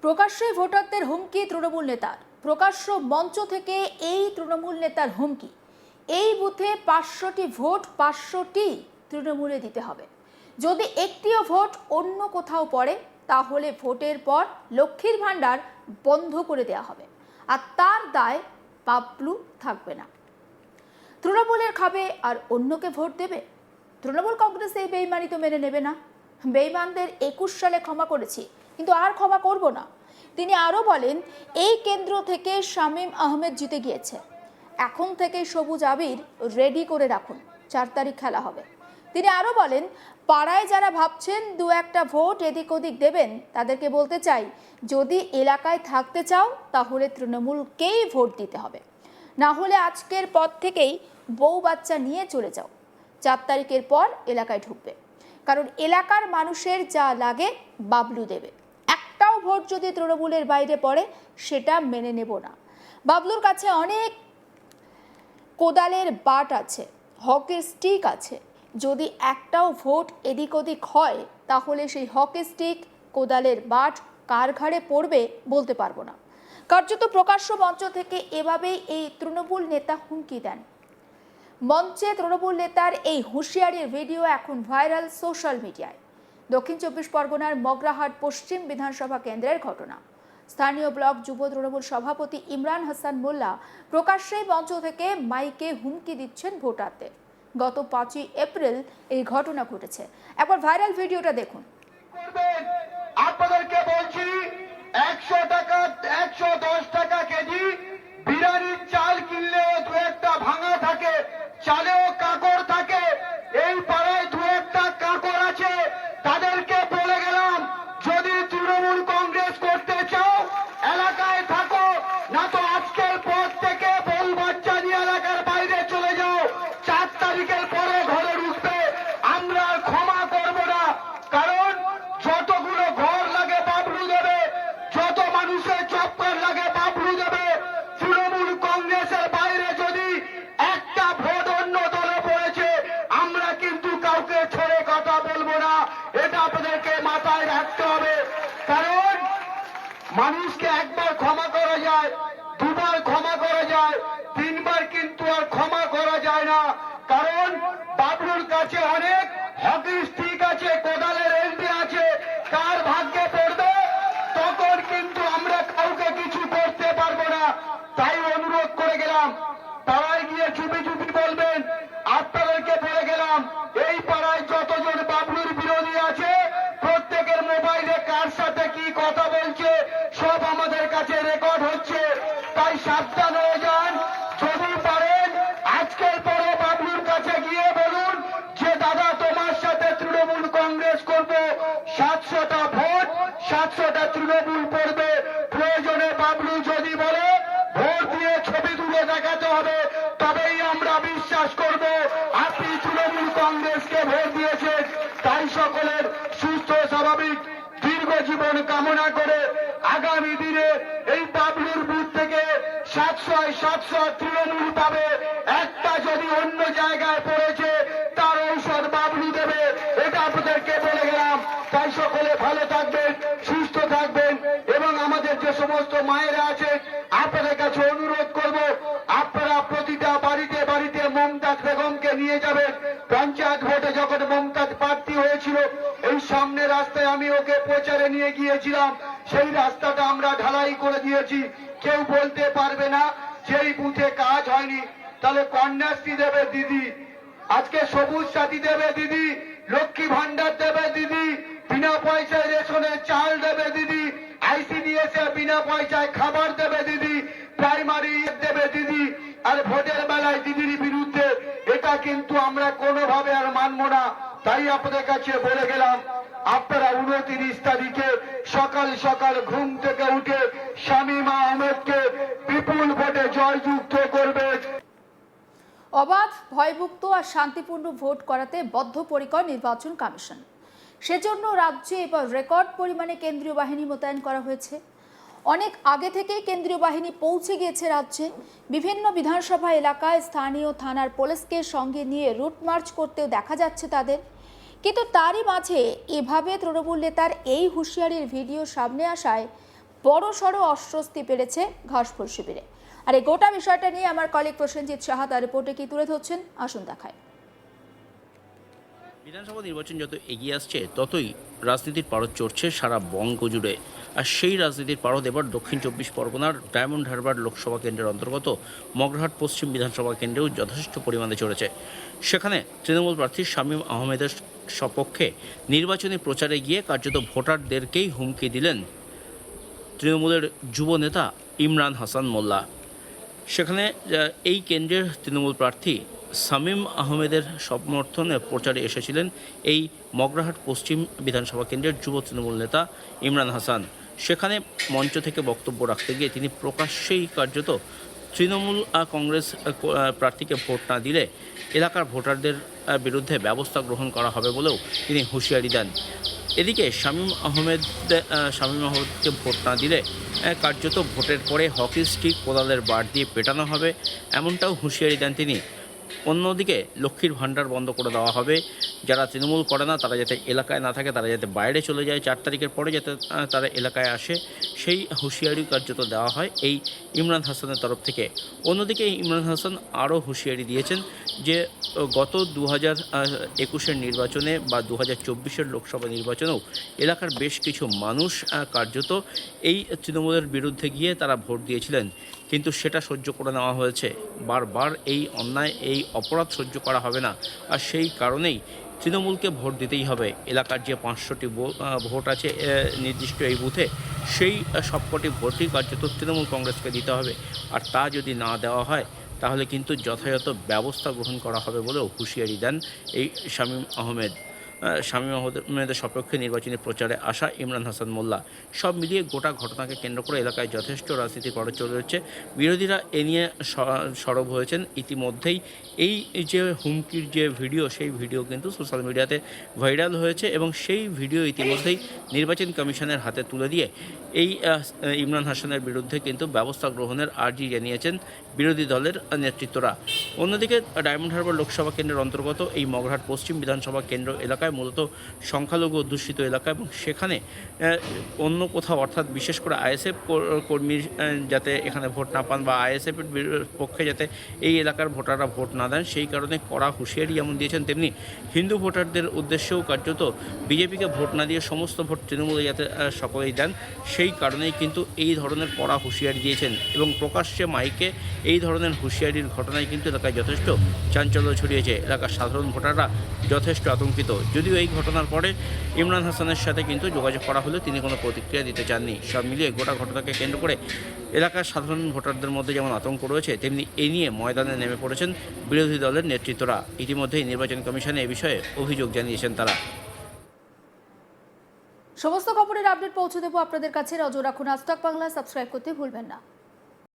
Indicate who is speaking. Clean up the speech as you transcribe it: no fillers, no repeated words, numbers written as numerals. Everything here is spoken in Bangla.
Speaker 1: প্রকাশ্যে ভোটারদের হুমকি তৃণমূল নেতার। প্রকাশ্য মঞ্চ থেকে এই তৃণমূল নেতার হুমকি, এই বুথে 500টি ভোট 500টি তৃণমূলে দিতে হবে। যদি একটিও ভোট অন্য কোথাও পড়ে তাহলে ভোটের পর লক্ষ্মীর ভাণ্ডার বন্ধ করে দেওয়া হবে, আর তার দায় বাবলু থাকবে না। তৃণমূলের খাবে আর অন্যকে ভোট দেবে। তৃণমূল কংগ্রেস এই বেইমানি তো মেনে নেবে না। বেইমানদের 21 সালে ক্ষমা করেছি, কিন্তু আর ক্ষমা করব না। তিনি আরও বলেন, এই কেন্দ্র থেকে শামীম আহমেদ জিতে গিয়েছে, এখন থেকে সবুজ আবির রেডি করে রাখুন, 4 তারিখ খেলা হবে। তিনি আরও বলেন, পাড়ায় যারা ভাবছেন দু একটা ভোট এদিক ওদিক দেবেন, তাদেরকে বলতে চাই, যদি এলাকায় থাকতে চাও তাহলে তৃণমূলকেই ভোট দিতে হবে, না হলে আজকের পর থেকেই বউ বাচ্চা নিয়ে চলে যাও। 4 তারিখের পর এলাকায় ঢুকবে, কারণ এলাকার মানুষের যা লাগে বাবলু দেবে। একটাও ভোট যদি তৃণমূলের বাইরে পড়ে সেটা মেনে নেব না। বাবলুর কাছে অনেক কোদালের বাট আছে, হকের স্টিক আছে। যদি একটাও ভোট এদিক ওদিক হয় তাহলে সেই হকের স্টিক, কোদালের বাট কার ঘাড়ে পড়বে বলতে পারবো না। কার্যত প্রকাশ্য মঞ্চ থেকে এভাবেই এই তৃণমূল নেতা হুমকি দেন। মঞ্চে তৃণমূল নেতার এই হুঁশিয়ারির ভিডিও এখন ভাইরাল সোশ্যাল মিডিয়ায়। দক্ষিণ 24 পরগনার মগরাহাট পশ্চিম বিধানসভা কেন্দ্রের ঘটনা। স্থানীয় ব্লক যুব তৃণমূল সভাপতি ইমরান হাসান মোল্লা প্রকাশ্যেই মঞ্চ থেকে মাইকে হুমকি দিচ্ছেন ভোটারদের। গত 5ই এপ্রিল এই ঘটনা ঘটেছে। একবার ভাইরাল ভিডিওটা দেখুন।
Speaker 2: আপনাদেরকে বলছি, 100 টাকা 110 টাকা কেজি বিরিয়ানির চাল কিনলেও দু একটা ভাঙা থাকে, চালেও কাকড় থাকে। এই পাড়ায় দু একটা কাকড় আছে, তাদেরকে বলে গেলাম, যদি তৃণমূল কংগ্রেস করতে চাও এলাকায় থাকো, না তো আজকের পর থেকে বউ বাচ্চা নিয়ে এলাকার বাইরে চলে যাও। 4 তারিখের পরে ঘরে ঢুকবে, আমরা আর ক্ষমা করব না। কারণ যতগুলো ঘর লাগে বাবলু দেবে, যত মানুষের চক্কর লাগে বাবলু দেবে। তৃণমূল কংগ্রেসের বাইরে যদি একটা ভোট অন্য দলে পড়েছে, আমরা কিন্তু কাউকে ছেড়ে কথা বলবো না। এটা আপনাদেরকে মাথায় রাখতে হবে। কারণ মানুষকে একবার ক্ষমা করা যায়, দুবার ক্ষমা করা যায়, 3বার কিন্তু আর ক্ষমা করা যায় না। কারণ বাবলুর কাছে অনেক হকি স্টিক আছে, কোদালের এলবি আছে। কার ভাগ্যে পড়বে তখন কিন্তু আমরা কাউকে কিছু করতে পারবো না। তাই অনুরোধ করে গেলাম, পাড়ায় গিয়ে চুপি চুপি বলবেন। আপনাদেরকে বলে গেলাম, এই পাড়ায় যতজন বাবলুর বিরোধী আছে প্রত্যেকের মোবাইলে কার সাথে কি কথা বলছে সব আমাদের কাছে রেকর্ড হচ্ছে। তাই সাবধান হয়ে যান। যদি পারেন আজকের পরে বাবলুর কাছে গিয়ে বলুন যে, দাদা তোমার সাথে তৃণমূল কংগ্রেস করবো, 700টা ভোট 700টা তৃণমূল পড়বে। প্রয়োজনে বাবলু যদি বলে ভোট দিয়ে ছবি তুলে দেখাতে হবে, তবেই আমরা বিশ্বাস করব আপনি তৃণমূল কংগ্রেসকে ভোট দিয়েছেন। তাই সকলের সুস্থ স্বাভাবিক দীর্ঘ জীবন কামনা করে আগামী দিনে এই বাবলুর বুথ থেকে 700 তৃণমূল পাবে। একটা যদি অন্য জায়গায় পড়েছে তার ঔষধ বাবলু দেবে, এটা আপনাদেরকে বলে গেলাম। তাই সকলে ভালো থাকবেন, সুস্থ থাকবেন, এবং আমাদের যে সমস্ত মায়েরা আছেন আপনাদের কাছে অনুরোধ করব, আপনারা প্রতিটা বাড়িতে বাড়িতে মমতাজ বেগমকে নিয়ে যাবেন। পঞ্চায়েত ভোটে যখন মমতাজ প্রার্থী হয়েছিল, এই সামনে রাস্তায় আমি ওকে প্রচারে নিয়ে গিয়েছিলাম। সেই রাস্তাটা আমরা ঢালাই করে দিয়েছি। কেউ বলতে পারবে না যে এই বুথে কাজ হয়নি। তাহলে কন্যাশ্রী দেবে দিদি, আজকে সবুজ সাথী দেবে দিদি, লক্ষ্মী ভান্ডার দেবে দিদি, বিনা পয়সায় রেশনের চাল দেবে দিদি, ICDS এ বিনা পয়সায় খাবার দেবে দিদি, প্রাইমারি দেবে দিদি। আর ভোটের বেলায় দিদির বিরুদ্ধে, এটা কিন্তু আমরা কোনোভাবে আর মানব না। তাই আপনাদের কাছে বলে গেলাম, আপনারা 29 তারিখে সকাল সকাল ঘুম থেকে উঠে শামীম আহমেদকে বিপুল ভোটে জয়যুক্ত করবে।
Speaker 1: অবাধ, ভয়মুক্ত আর শান্তিপূর্ণ ভোট করাতে বদ্ধপরিকর নির্বাচন কমিশন। সেজন্য রাজ্যে এবার রেকর্ড পরিমাণে কেন্দ্রীয় বাহিনী মোতায়েন করা হয়েছে। অনেক আগে থেকেই কেন্দ্রীয় বাহিনী পৌঁছে গিয়েছে রাজ্যে। বিভিন্ন বিধানসভা এলাকায় স্থানীয় থানার পুলিশকে সঙ্গে নিয়ে রুট মার্চ করতেও দেখা যাচ্ছে তাদের। কিন্তু তারই মাঝে এভাবে তৃণমূল নেতার এই হুঁশিয়ারির ভিডিও সামনে আসায় বড় সড়ো অস্বস্তি বেড়েছে ঘাসফুল শিবিরে। আর এই গোটা বিষয়টা নিয়ে আমার কলিগ প্রসেনজিৎ সাহা তার রিপোর্টে কি তুলে ধরছেন, আসুন দেখায়।
Speaker 3: বিধানসভা নির্বাচন যত এগিয়ে আসছে ততই রাজনীতির পারদ চড়ছে সারা বঙ্গ জুড়ে। আর সেই রাজনীতির পারদ এবার দক্ষিণ 24 পরগনার ডায়মন্ড হারবার লোকসভা কেন্দ্রের অন্তর্গত মগরাহাট পশ্চিম বিধানসভা কেন্দ্রেও যথেষ্ট পরিমাণে চড়েছে। সেখানে তৃণমূল প্রার্থী শামীম আহমেদের সপক্ষে নির্বাচনী প্রচারে গিয়ে কার্যত ভোটারদেরকেই হুমকি দিলেন তৃণমূলের যুব নেতা ইমরান হাসান মোল্লা। সেখানে এই কেন্দ্রের তৃণমূল প্রার্থী শামীম আহমেদের সমর্থনে প্রচারে এসেছিলেন এই মগরাহাট পশ্চিম বিধানসভা কেন্দ্রের যুব তৃণমূল নেতা ইমরান হাসান। সেখানে মঞ্চ থেকে বক্তব্য রাখতে গিয়ে তিনি প্রকাশ্যেই কার্যত তৃণমূল কংগ্রেস প্রার্থীকে ভোট না দিলে এলাকার ভোটারদের বিরুদ্ধে ব্যবস্থা গ্রহণ করা হবে বলেও তিনি হুঁশিয়ারি দেন। এদিকে শামীম আহমেদকে ভোট না দিলে কার্যত ভোটের পরে হকি স্টিক কোদালের বার দিয়ে পেটানো হবে, এমনটাও হুঁশিয়ারি দেন তিনি। অন্যদিকে লক্ষ্মীর ভাণ্ডার বন্ধ করে দেওয়া হবে, যারা তৃণমূল করে না তারা যাতে এলাকায় না থাকে, তারা যাতে বাইরে চলে যায়, 4 তারিখের পরে যাতে তারা এলাকায় আসে, সেই হুঁশিয়ারি কার্যত দেওয়া হয় এই ইমরান হাসানের তরফ থেকে। অন্যদিকে ইমরান হাসান আরও হুঁশিয়ারি দিয়েছেন যে গত 2021-এর নির্বাচনে বা 2024-এর লোকসভা নির্বাচনেও এলাকার বেশ কিছু মানুষ কার্যত এই তৃণমূলের বিরুদ্ধে গিয়ে তারা ভোট দিয়েছিলেন, কিন্তু সেটা সহ্য করে নেওয়া হয়েছে। বারবার এই অন্যায়, এই অপরাধ সহ্য করা হবে না, আর সেই কারণেই তৃণমূলকে ভোট দিতেই হবে। এলাকার যে 500টি ভোট আছে নির্দিষ্ট এই বুথে, সেই সবকটি ভোটই কার্যত তৃণমূল কংগ্রেসকে দিতে হবে, আর তা যদি না দেওয়া হয় তাহলে কিন্তু যথাযথ ব্যবস্থা গ্রহণ করা হবে বলেও হুঁশিয়ারি দেন এই শামীম আহমেদের সপক্ষে নির্বাচনী প্রচারে আসা ইমরান হাসান মোল্লা। সব মিলিয়ে গোটা ঘটনাকে কেন্দ্র করে এলাকায় যথেষ্ট রাজনীতির পরে চলে যাচ্ছে। বিরোধীরা এ নিয়ে সরব হয়েছেন ইতিমধ্যেই। এই যে হুমকির যে ভিডিও, সেই ভিডিও কিন্তু সোশ্যাল মিডিয়াতে ভাইরাল হয়েছে এবং সেই ভিডিও ইতিমধ্যেই নির্বাচন কমিশনের হাতে তুলে দিয়ে এই ইমরান হাসানের বিরুদ্ধে কিন্তু ব্যবস্থা গ্রহণের আর্জি জানিয়েছেন বিরোধী দলের নেতৃত্বরা। অন্যদিকে ডায়মন্ড হারবার লোকসভা কেন্দ্রের অন্তর্গত এই মগরাহাট পশ্চিম বিধানসভা কেন্দ্র এলাকায় মূলত সংখ্যালঘু অধ্যুষিত এলাকা, এবং সেখানে অন্য কোথাও অর্থাৎ বিশেষ করে আইএসএফ কর্মী যাতে এখানে ভোট না পান বা আইএসএফের পক্ষে যাতে এই এলাকার ভোটাররা ভোট না দেন, সেই কারণে কড়া হুঁশিয়ারি যেমন দিয়েছেন, তেমনি হিন্দু ভোটারদের উদ্দেশ্যেও কার্যত বিজেপিকে ভোট না দিয়ে সমস্ত ভোট তৃণমূলে যাতে সকলেই দেন, সেই কারণেই কিন্তু এই ধরনের কড়া হুঁশিয়ারি দিয়েছেন। এবং প্রকাশ্যে মাইকে এই ধরনের হুঁশিয়ারির ঘটনায় কিন্তু এলাকায় যথেষ্ট চাঞ্চল্য ছড়িয়েছে। এলাকার সাধারণ ভোটাররা যথেষ্ট আতঙ্কিত। যদিও এই ঘটনার পরে ইমরান হাসানের সাথে কিন্তু যোগাযোগ করা হলেও তিনি কোনো প্রতিক্রিয়া দিতে চাননি। সব মিলিয়ে গোটা ঘটনাকে কেন্দ্র করে এলাকার সাধারণ ভোটারদের মধ্যে যেমন আতঙ্ক রয়েছে, তেমনি এই নিয়ে ময়দানে নেমে পড়েছেন বিরোধী দলের নেতৃত্বরা। ইতিমধ্যেই নির্বাচন কমিশনে এ বিষয়ে অভিযোগ জানিয়েছেন তারা।
Speaker 1: সমস্ত খবরের আপডেট পৌঁছে দেবো আপনাদের কাছে। নজর রাখুন আজ তাক বাংলা, সাবস্ক্রাইব করতে ভুলবেন না।